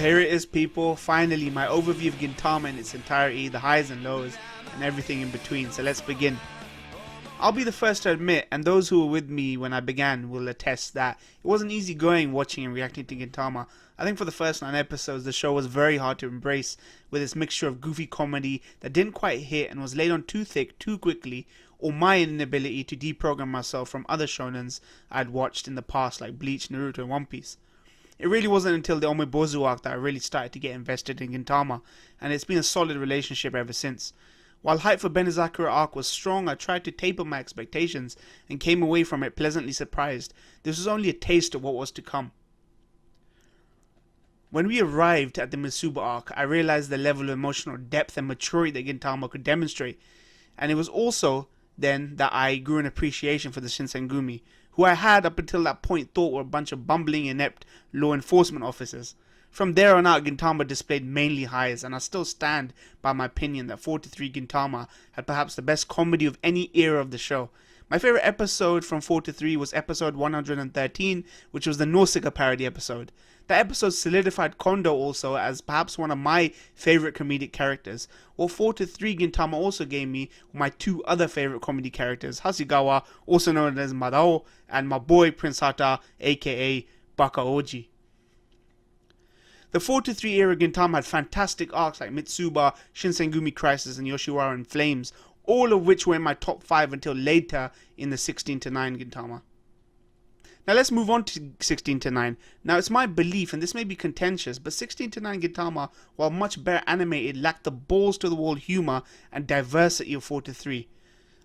here it is, people. Finally, my overview of Gintama in its entirety, the highs and lows, and everything in between. So let's begin. I'll be the first to admit, and those who were with me when I began will attest, that it wasn't easy going watching and reacting to Gintama. I think for the first 9 episodes, the show was very hard to embrace, with its mixture of goofy comedy that didn't quite hit and was laid on too thick too quickly, or my inability to deprogram myself from other shonens I'd watched in the past like Bleach, Naruto, and One Piece. It really wasn't until the Omebozu arc that I really started to get invested in Gintama, and it's been a solid relationship ever since. While hype for Benizakura arc was strong, I tried to taper my expectations and came away from it pleasantly surprised. This was only a taste of what was to come. When we arrived at the Mitsuba arc, I realized the level of emotional depth and maturity that Gintama could demonstrate, and it was also then that I grew an appreciation for the Shinsengumi, who I had up until that point thought were a bunch of bumbling, inept law enforcement officers. From there on out, Gintama displayed mainly highs, and I still stand by my opinion that 4-3 Gintama had perhaps the best comedy of any era of the show. My favorite episode from 4-3 was episode 113, which was the Nausicaa parody episode. That episode solidified Kondo also as perhaps one of my favorite comedic characters, while 4-3 Gintama also gave me my 2 other favorite comedy characters, Hasegawa, also known as Madao, and my boy Prince Hata, aka Baka Oji. The 4-3 era Gintama had fantastic arcs like Mitsuba, Shinsengumi Crisis, and Yoshiwara in Flames, all of which were in my top 5 until later in the 16-9 Gintama. Now let's move on to 16-9. Now it's my belief, and this may be contentious, but 16-9 Gintama, while much better animated, lacked the balls to the wall humor and diversity of 4-3.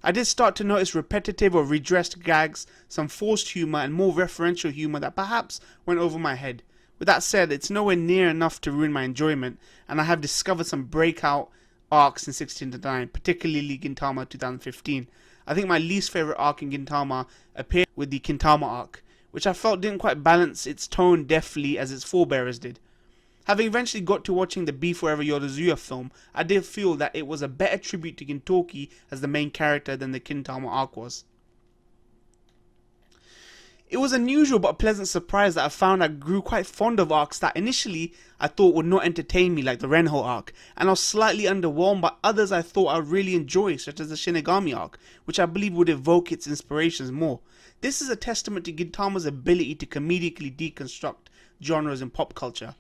I did start to notice repetitive or redressed gags, some forced humor, and more referential humor that perhaps went over my head. With that said, it's nowhere near enough to ruin my enjoyment, and I have discovered some breakout arcs in 16-9, particularly Gintama 2015. I think my least favourite arc in Gintama appeared with the Gintama arc, which I felt didn't quite balance its tone deftly as its forebearers did. Having eventually got to watching the Be Forever Yorozuya film, I did feel that it was a better tribute to Gintoki as the main character than the Gintama arc was. It was unusual but a pleasant surprise that I found I grew quite fond of arcs that initially I thought would not entertain me, like the Renho arc, and I was slightly underwhelmed by others I thought I would really enjoy, such as the Shinigami arc, which I believe would evoke its inspirations more. This is a testament to Gintama's ability to comedically deconstruct genres in pop culture.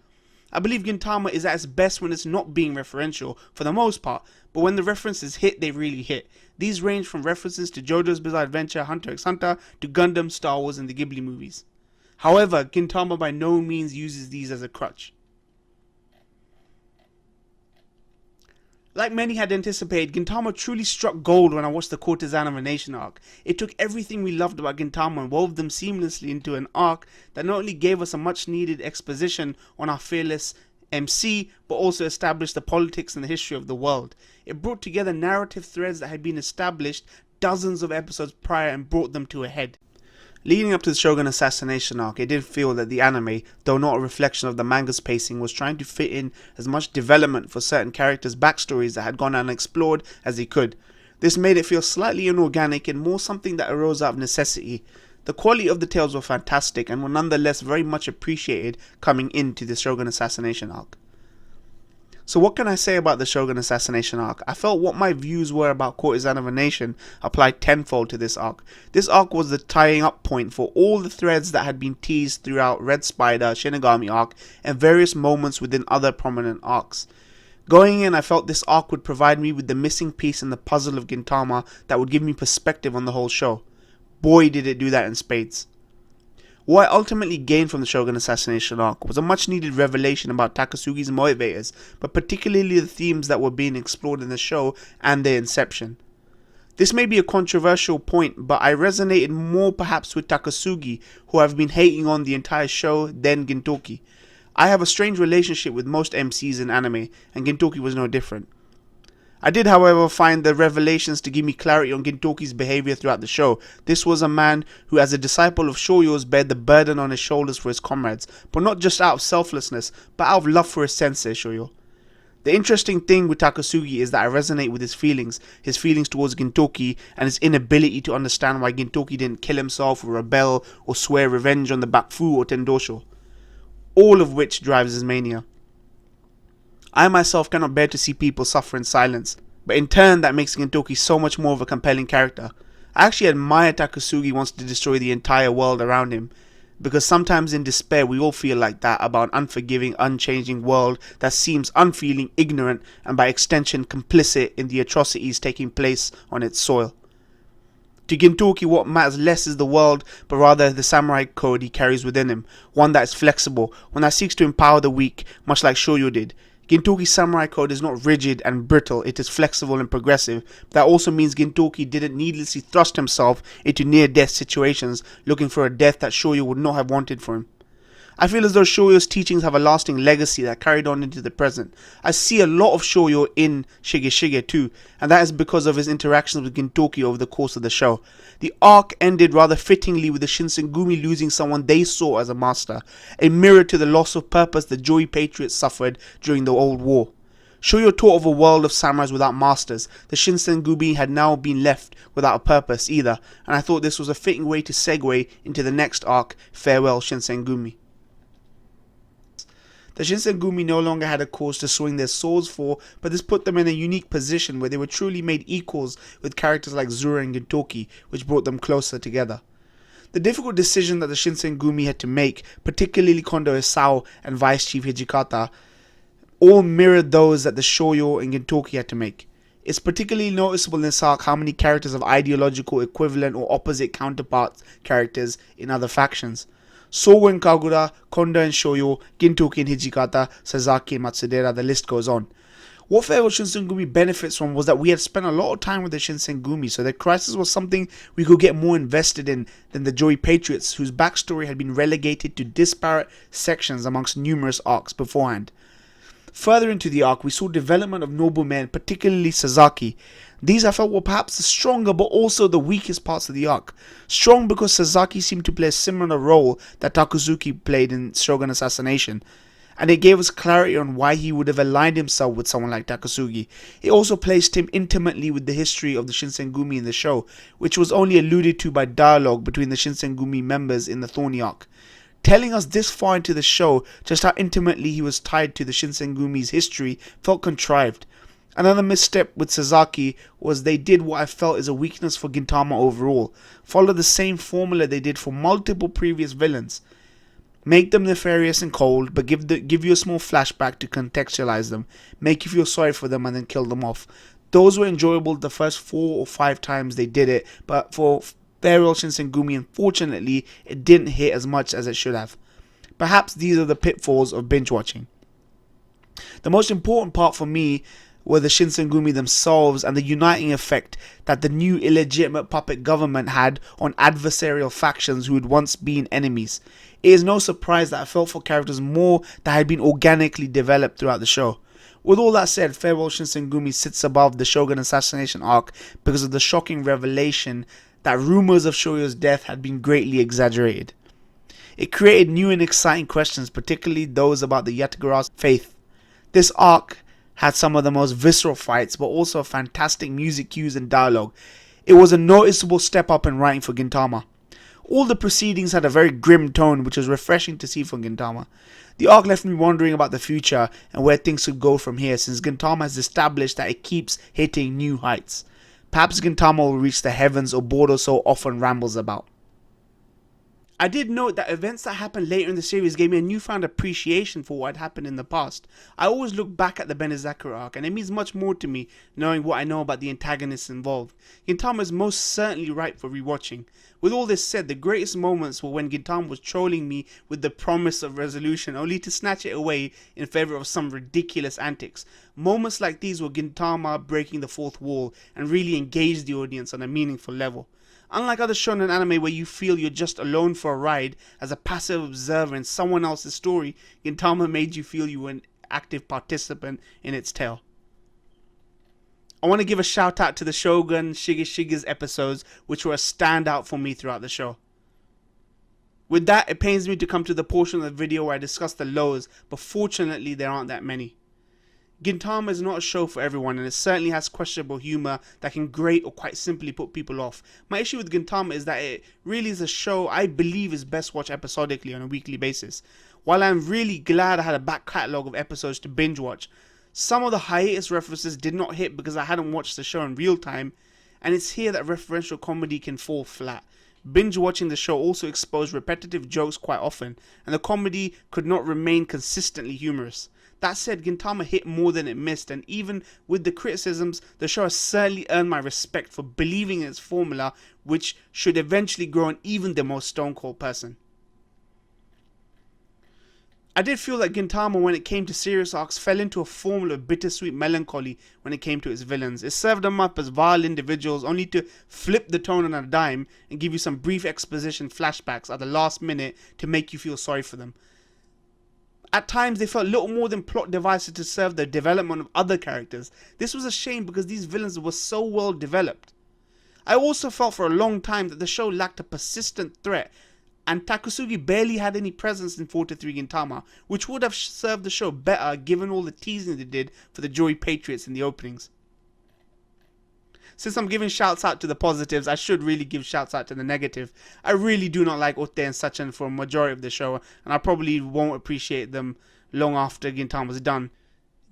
I believe Gintama is at its best when it's not being referential, for the most part, but when the references hit, they really hit. These range from references to JoJo's Bizarre Adventure, Hunter x Hunter, to Gundam, Star Wars, and the Ghibli movies. However, Gintama by no means uses these as a crutch. Like many had anticipated, Gintama truly struck gold when I watched the Courtesan of a Nation arc. It took everything we loved about Gintama and wove them seamlessly into an arc that not only gave us a much needed exposition on our fearless MC, but also established the politics and the history of the world. It brought together narrative threads that had been established dozens of episodes prior and brought them to a head. Leading up to the Shogun assassination arc, it did feel that the anime, though not a reflection of the manga's pacing, was trying to fit in as much development for certain characters' backstories that had gone unexplored as it could. This made it feel slightly inorganic and more something that arose out of necessity. The quality of the tales were fantastic and were nonetheless very much appreciated coming into the Shogun assassination arc. So what can I say about the Shogun assassination arc? I felt what my views were about Courtesan of a Nation applied tenfold to this arc. This arc was the tying up point for all the threads that had been teased throughout Red Spider, Shinigami arc, and various moments within other prominent arcs. Going in, I felt this arc would provide me with the missing piece in the puzzle of Gintama that would give me perspective on the whole show. Boy, did it do that in spades. What I ultimately gained from the Shogun assassination arc was a much needed revelation about Takasugi's motivators, but particularly the themes that were being explored in the show and their inception. This may be a controversial point, but I resonated more perhaps with Takasugi, who I've been hating on the entire show, than Gintoki. I have a strange relationship with most MCs in anime, and Gintoki was no different. I did, however, find the revelations to give me clarity on Gintoki's behavior throughout the show. This was a man who, as a disciple of Shoyo's, bared the burden on his shoulders for his comrades, but not just out of selflessness, but out of love for his sensei, Shoyo. The interesting thing with Takasugi is that I resonate with his feelings towards Gintoki, and his inability to understand why Gintoki didn't kill himself or rebel or swear revenge on the Bakfu or Tendosho. All of which drives his mania. I myself cannot bear to see people suffer in silence, but in turn that makes Gintoki so much more of a compelling character. I actually admire Takasugi wants to destroy the entire world around him, because sometimes in despair we all feel like that about an unforgiving, unchanging world that seems unfeeling, ignorant, and by extension complicit in the atrocities taking place on its soil. To Gintoki, what matters less is the world, but rather the samurai code he carries within him, one that is flexible, one that seeks to empower the weak, much like Shoyo did. Gintoki's samurai code is not rigid and brittle, it is flexible and progressive. That also means Gintoki didn't needlessly thrust himself into near-death situations, looking for a death that Shoyo would not have wanted for him. I feel as though Shoyo's teachings have a lasting legacy that carried on into the present. I see a lot of Shoyo in Shige too, and that is because of his interactions with Gintoki over the course of the show. The arc ended rather fittingly with the Shinsengumi losing someone they saw as a master, a mirror to the loss of purpose the Joy Patriots suffered during the Old War. Shoyo taught of a world of samurais without masters. The Shinsengumi had now been left without a purpose either, and I thought this was a fitting way to segue into the next arc, Farewell Shinsengumi. The Shinsengumi no longer had a cause to swing their swords for, but this put them in a unique position where they were truly made equals with characters like Zura and Gintoki, which brought them closer together. The difficult decision that the Shinsengumi had to make, particularly Kondo Isao and Vice Chief Hijikata, all mirrored those that the Shoyo and Gintoki had to make. It's particularly noticeable in this arc how many characters have ideological equivalent or opposite counterpart characters in other factions. Sogo and Kagura, Kondo and Shoyo, Gintoki and Hijikata, Sasaki and Matsudera, the list goes on. What Farewell Shinsengumi benefits from was that we had spent a lot of time with the Shinsengumi, so their crisis was something we could get more invested in than the Joy Patriots, whose backstory had been relegated to disparate sections amongst numerous arcs beforehand. Further into the arc, we saw development of noble men, particularly Sasaki. These I felt were perhaps the stronger but also the weakest parts of the arc. Strong because Sasaki seemed to play a similar role that Takasugi played in Shogun Assassination, and it gave us clarity on why he would have aligned himself with someone like Takasugi. It also placed him intimately with the history of the Shinsengumi in the show, which was only alluded to by dialogue between the Shinsengumi members in the Thorny arc. Telling us this far into the show just how intimately he was tied to the Shinsengumi's history felt contrived. Another misstep with Sasaki was they did what I felt is a weakness for Gintama overall. Follow the same formula they did for multiple previous villains. Make them nefarious and cold, but give you a small flashback to contextualize them. Make you feel sorry for them and then kill them off. Those were enjoyable the first 4 or 5 times they did it, but for Farewell Shinsengumi, unfortunately, it didn't hit as much as it should have. Perhaps these are the pitfalls of binge watching. The most important part for me were the Shinsengumi themselves and the uniting effect that the new illegitimate puppet government had on adversarial factions who had once been enemies. It is no surprise that I felt for characters more that had been organically developed throughout the show. With all that said, Farewell Shinsengumi sits above the Shogun Assassination arc because of the shocking revelation that rumors of Shoyo's death had been greatly exaggerated. It created new and exciting questions, particularly those about the Yatagara's faith. This arc had some of the most visceral fights, but also fantastic music cues and dialogue. It was a noticeable step up in writing for Gintama. All the proceedings had a very grim tone, which was refreshing to see from Gintama. The arc left me wondering about the future and where things could go from here, since Gintama has established that it keeps hitting new heights. Perhaps Gintama will reach the heavens Obodo so often rambles about. I did note that events that happened later in the series gave me a newfound appreciation for what had happened in the past. I always look back at the Benizakura arc, and it means much more to me knowing what I know about the antagonists involved. Gintama is most certainly ripe for rewatching. With all this said, the greatest moments were when Gintama was trolling me with the promise of resolution, only to snatch it away in favour of some ridiculous antics. Moments like these were Gintama breaking the fourth wall and really engaged the audience on a meaningful level. Unlike other shonen anime where you feel you're just alone for a ride as a passive observer in someone else's story, Gintama made you feel you were an active participant in its tale. I want to give a shout out to the Shogun Shige's episodes, which were a standout for me throughout the show. With that, it pains me to come to the portion of the video where I discuss the lows, but fortunately there aren't that many. Gintama is not a show for everyone, and it certainly has questionable humor that can grate or quite simply put people off. My issue with Gintama is that it really is a show I believe is best watched episodically on a weekly basis. While I'm really glad I had a back catalogue of episodes to binge watch, Some of the hiatus references did not hit because I hadn't watched the show in real time, and it's here that referential comedy can fall flat. Binge watching the show also exposed repetitive jokes quite often, and the comedy could not remain consistently humorous. That said, Gintama hit more than it missed, and even with the criticisms, the show has certainly earned my respect for believing in its formula, which should eventually grow on even the most stone cold person. I did feel that Gintama, when it came to serious arcs, fell into a formula of bittersweet melancholy when it came to its villains. It served them up as vile individuals only to flip the tone on a dime and give you some brief exposition flashbacks at the last minute to make you feel sorry for them. At times, they felt little more than plot devices to serve the development of other characters. This was a shame because these villains were so well developed. I also felt for a long time that the show lacked a persistent threat, and Takasugi barely had any presence in 4-3 Gintama, which would have served the show better given all the teasing they did for the Joy Patriots in the openings. Since I'm giving shouts out to the positives, I should really give shouts out to the negative. I really do not like Otte and Sachin for a majority of the show, and I probably won't appreciate them long after Gintama is done.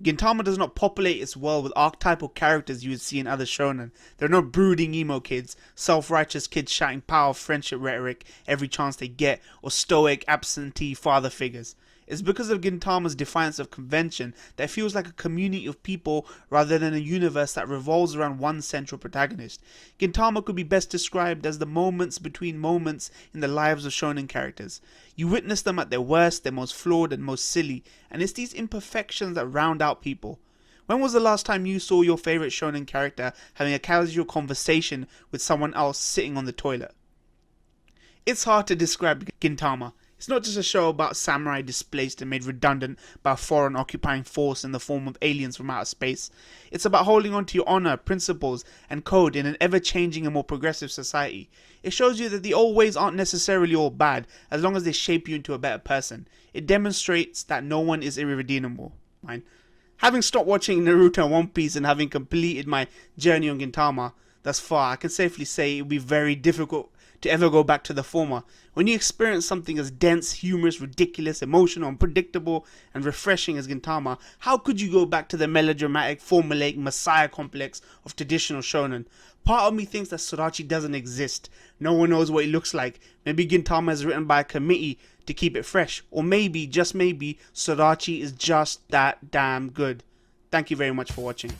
Gintama does not populate its world with archetypal characters you would see in other shonen. There are no brooding emo kids, self-righteous kids shouting power friendship rhetoric every chance they get, or stoic absentee father figures. It's because of Gintama's defiance of convention that it feels like a community of people rather than a universe that revolves around one central protagonist. Gintama could be best described as the moments between moments in the lives of shonen characters. You witness them at their worst, their most flawed and most silly, and it's these imperfections that round out people. When was the last time you saw your favorite shonen character having a casual conversation with someone else sitting on the toilet? It's hard to describe Gintama. It's not just a show about samurai displaced and made redundant by a foreign occupying force in the form of aliens from outer space. It's about holding on to your honor, principles, and code in an ever-changing and more progressive society. It shows you that the old ways aren't necessarily all bad, as long as they shape you into a better person. It demonstrates that no one is irredeemable. Having stopped watching Naruto and One Piece and having completed my journey on Gintama thus far, I can safely say it would be very difficult to ever go back to the former. When you experience something as dense, humorous, ridiculous, emotional, unpredictable, and refreshing as Gintama, how could you go back to the melodramatic, formulaic messiah complex of traditional shonen? Part of me thinks that Sorachi doesn't exist. No one knows what it looks like. Maybe Gintama is written by a committee to keep it fresh. Or maybe, just maybe, Sorachi is just that damn good. Thank you very much for watching.